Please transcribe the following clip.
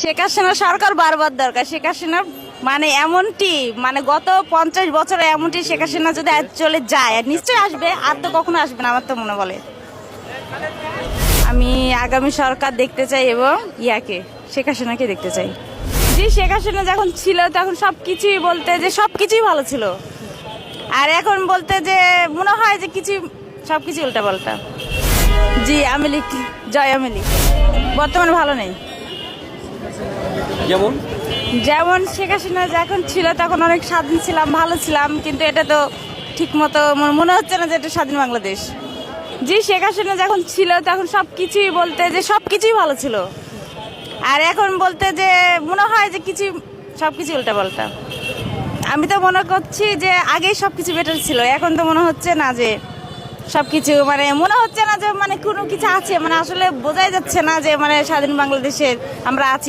শেখ হাসিনা সরকার বারবার দরকার। শেখ হাসিনা মানে এমনটি মানে গত 50 বছরে এমনটি শেখ হাসিনা যদি আজ চলে যায় আর নিশ্চয়ই আসবে, আর তো কখনো আসবে না আমার তো মনে বলে। আমি আগামী সরকার দেখতে চাই এবং শেখ হাসিনাকে দেখতে চাই। জি, শেখ হাসিনা যখন ছিল তখন সবকিছুই বলতে যে সবকিছুই ভালো ছিল, আর এখন বলতে যে মনে হয় যে সবকিছু উল্টা পাল্টা। জি, আমি লিখি জয় আমি লিখি। বর্তমানে ভালো নেই। যেমন শেখ হাসিনা যখন ছিল তখন অনেক স্বাধীন ছিলাম, ভালো ছিলাম, কিন্তু এটা তো ঠিক মতো মনে হচ্ছে না যে এটা স্বাধীন বাংলাদেশ। জি, শেখ হাসিনা যখন ছিল তখন সবকিছুই বলতে যে সবকিছুই ভালো ছিল, আর এখন বলতে যে মনে হয় যে সবকিছু উল্টা পাল্টা। আমি তো মনে করছি যে আগেই সবকিছু বেটার ছিল, এখন তো মনে হচ্ছে না যে সবকিছু মনে হচ্ছে না যে কোনো কিছু আছে, আসলে বোঝাই যাচ্ছে না যে স্বাধীন বাংলাদেশের আমরা আছি।